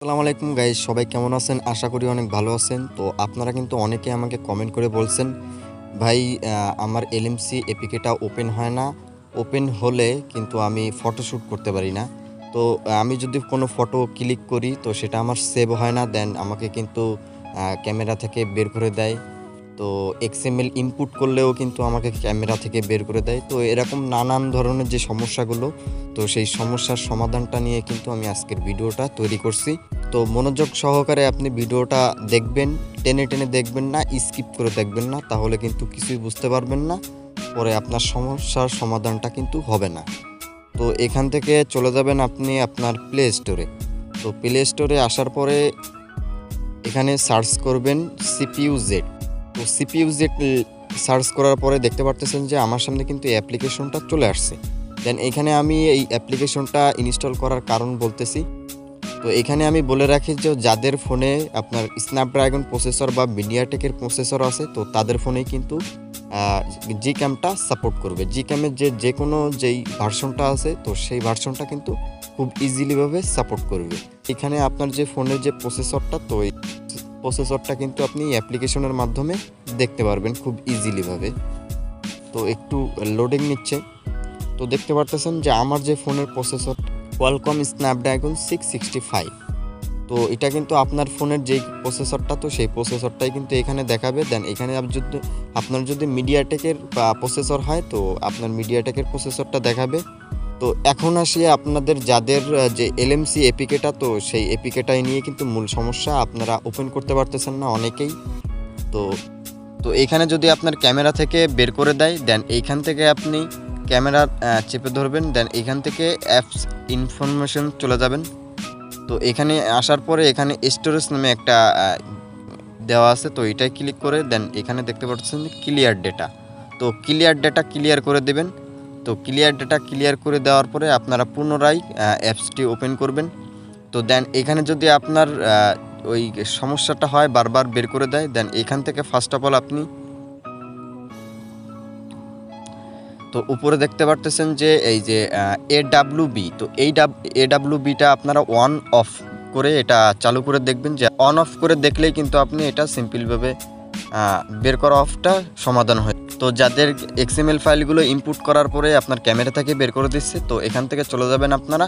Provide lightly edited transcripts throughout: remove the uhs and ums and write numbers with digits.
আসসালামু আলাইকুম গাইস, সবাই কেমন আছেন? আশা করি অনেক ভালো আছেন। তো আপনারা কিন্তু অনেকে আমাকে কমেন্ট করে বলছেন, ভাই আমার এলএমসি এপিকেটা ওপেন হয় না, ওপেন হলে কিন্তু আমি ফটোশ্যুট করতে পারি না। তো আমি যদি কোনো ফটো ক্লিক করি তো সেটা আমার সেভ হয় না, দেন আমাকে কিন্তু ক্যামেরা থেকে বের করে দেয়। তো এক্সএমএল ইনপুট করলেও কিন্তু আমাকে ক্যামেরা থেকে বের করে দেয়। তো এরকম নানান ধরনের যে সমস্যাগুলো, তো সেই সমস্যার সমাধানটা নিয়ে কিন্তু আমি আজকের ভিডিওটা তৈরি করছি। তো মনোযোগ সহকারে আপনি ভিডিওটা দেখবেন, টেনে টেনে দেখবেন না, স্কিপ করে দেখবেন না, তাহলে কিন্তু কিছুই বুঝতে পারবেন না, পরে আপনার সমস্যার সমাধানটা কিন্তু হবে না। তো এখান থেকে চলে যাবেন আপনি আপনার প্লে স্টোরে। তো প্লে স্টোরে আসার পরে এখানে সার্চ করবেন CPU-Z। তো CPU-Z সার্চ করার পরে দেখতে পারতেছেন যে আমার সামনে কিন্তু এই অ্যাপ্লিকেশনটা চলে আসছে। দেন এখানে আমি এই অ্যাপ্লিকেশনটা ইনস্টল করার কারণ বলতেছি। তো এখানে আমি বলে রাখি যে যাদের ফোনে আপনার স্ন্যাপড্রাগন প্রসেসর বা মিডিয়াটেকের প্রসেসর আছে, তো তাদের ফোনেই কিন্তু জিক্যামটা সাপোর্ট করবে। জিক্যামের যে কোনো যেই ভার্সনটা আছে, তো সেই ভার্সনটা কিন্তু খুব ইজিলিভাবে সাপোর্ট করবে। এখানে আপনার যে ফোনের যে প্রসেসরটা, তো এই প্রসেসরটা কিন্তু আপনি অ্যাপ্লিকেশনের মাধ্যমে দেখতে পারবেন খুব ইজিলিভাবে। তো একটু লোডিং নিচ্ছে। তো দেখতে পারতেছেন যে আমার যে ফোনের প্রসেসর কোয়ালকম স্ন্যাপড্রাগন 665, তো এটা কিন্তু আপনার ফোনের যেই প্রসেসরটা, তো সেই প্রসেসরটাই কিন্তু এখানে দেখাবে। দেন এখানে আপনার যদি মিডিয়াটেকের প্রসেসর হয়, তো আপনার মিডিয়াটেকের প্রসেসরটা দেখাবে। তো এখন আসি আপনাদের যাদের যে এলএমসি এপিকেটা, তো সেই এপিকেটাই নিয়ে কিন্তু মূল সমস্যা, আপনারা ওপেন করতে পারতেছেন না অনেকেই। তো এখানে যদি আপনার ক্যামেরা থেকে বের করে দেয়, দেন এইখান থেকে আপনি ক্যামেরা চেপে ধরবেন, দেন এখান থেকে অ্যাপস ইনফরমেশন চলে যাবেন। তো এখানে আসার পরে এখানে স্টোরেজ নামে একটা দেওয়া আছে, তো এটাই ক্লিক করে দেন এখানে দেখতে পাচ্ছেন ক্লিয়ার ডেটা। তো ক্লিয়ার ডেটা ক্লিয়ার করে দেবেন। তো ক্লিয়ার ডেটা ক্লিয়ার করে দেওয়ার পরে আপনারা পুনরায় অ্যাপসটি ওপেন করবেন। তো দেন এখানে যদি আপনার ওই সমস্যাটা হয়, বারবার বের করে দেয়, দেন এখান থেকে ফার্স্ট অফ অল আপনি তো উপরে দেখতে পারতেছেন যে এই যে AWB, তো এই AWBটা আপনারা অন অফ করে এটা চালু করে দেখবেন। যে অন অফ করে দেখলেই কিন্তু আপনি এটা সিম্পলভাবে বের করা অফটা সমাধান হয়। তো যাদের XML ফাইলগুলো ইনপুট করার পরে আপনার ক্যামেরা থেকে বের করে দিচ্ছে, তো এখান থেকে চলে যাবেন আপনারা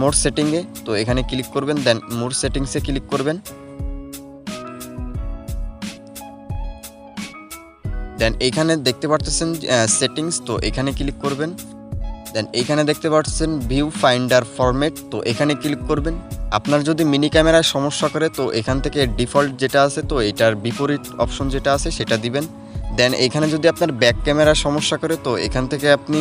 মোর সেটিংয়ে। তো এখানে ক্লিক করবেন, দেন মোর সেটিংসে ক্লিক করবেন। দেন এইখানে দেখতে পাচ্ছেন সেটিংস, তো এখানে ক্লিক করবেন। দেন এইখানে দেখতে পাচ্ছেন ভিউ ফাইন্ডার ফরম্যাট, তো এখানে ক্লিক করবেন। আপনার যদি মিনি ক্যামেরায় সমস্যা করে, তো এখান থেকে ডিফল্ট যেটা আছে, তো এটার বিপরীত অপশন যেটা আছে সেটা দিবেন। দেন এইখানে যদি আপনার ব্যাক ক্যামেরার সমস্যা করে, তো এখান থেকে আপনি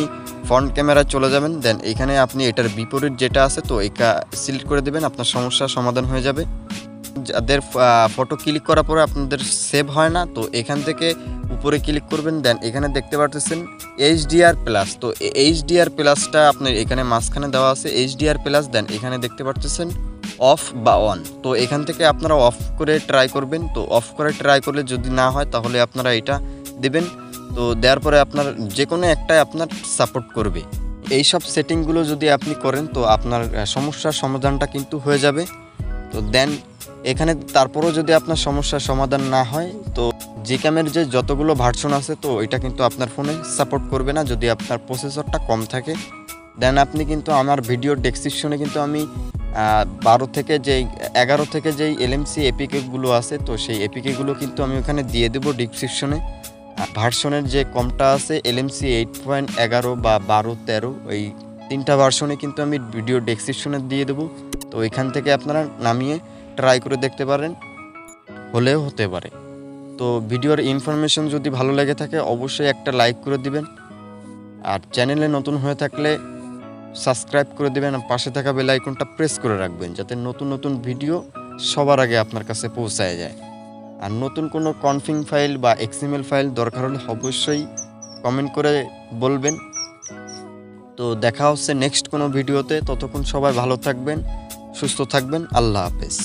ফ্রন্ট ক্যামেরায় চলে যাবেন। দেন এইখানে আপনি এটার বিপরীত যেটা আছে, তো এটা সিলেক্ট করে দেবেন, আপনার সমস্যার সমাধান হয়ে যাবে। যাদের ফটো ক্লিক করার পরে আপনাদের সেভ হয় না, তো এখান থেকে উপরে ক্লিক করবেন। দেন এখানে দেখতে পাচ্ছেন HDR+, তো HDR+টা আপনার এখানে মাঝখানে দেওয়া আছে HDR+। দেন এখানে দেখতে পাচ্ছেন অফ বা অন, তো এখান থেকে আপনারা অফ করে ট্রাই করবেন। তো অফ করে ট্রাই করলে যদি না হয়, তাহলে আপনারা এটা দেবেন। তো দেওয়ার পরে আপনার যে কোনো একটাই আপনার সাপোর্ট করবে। এই সব সেটিংগুলো যদি আপনি করেন, তো আপনার সমস্যার সমাধানটা কিন্তু হয়ে যাবে। তো দেন এখানে তারপরেও যদি আপনার সমস্যার সমাধান না হয়, তো জিক্যামের যে যতগুলো ভার্সন আছে, তো এটা কিন্তু আপনার ফোনে সাপোর্ট করবে না যদি আপনার প্রসেসরটা কম থাকে। দেন আপনি কিন্তু আমার ভিডিওর ডেসক্রিপশনে কিন্তু আমি 11 থেকে যেই এলএমসি এপিকেগুলো আছে, তো সেই এপিকেগুলো কিন্তু আমি ওখানে দিয়ে দেবো ডিসক্রিপশনে। ভার্সনের যে কমটা আছে LMC8.11 বা 12-13, ওই 3টা ভার্সনে কিন্তু আমি ভিডিও ডেসক্রিপশনে দিয়ে দেবো। তো এখান থেকে আপনারা নামিয়ে ট্রাই করে দেখতে পারেন, হলেও হতে পারে। তো ভিডিওর ইনফরমেশন যদি ভালো লেগে থাকে, অবশ্যই একটা লাইক করে দিবেন। আর চ্যানেলে নতুন হয়ে থাকলে সাবস্ক্রাইব করে দিবেন, আর পাশে থাকা বেল আইকনটা প্রেস করে রাখবেন, যাতে নতুন নতুন ভিডিও সবার আগে আপনার কাছে পৌঁছায় যায়। আর নতুন কোনো কনফিগ ফাইল বা XML ফাইল দরকার হলে অবশ্যই কমেন্ট করে বলবেন। তো দেখা হচ্ছে নেক্সট কোনো ভিডিওতে। ততক্ষণ সবাই ভালো থাকবেন, সুস্থ থাকবেন। আল্লাহ হাফেজ।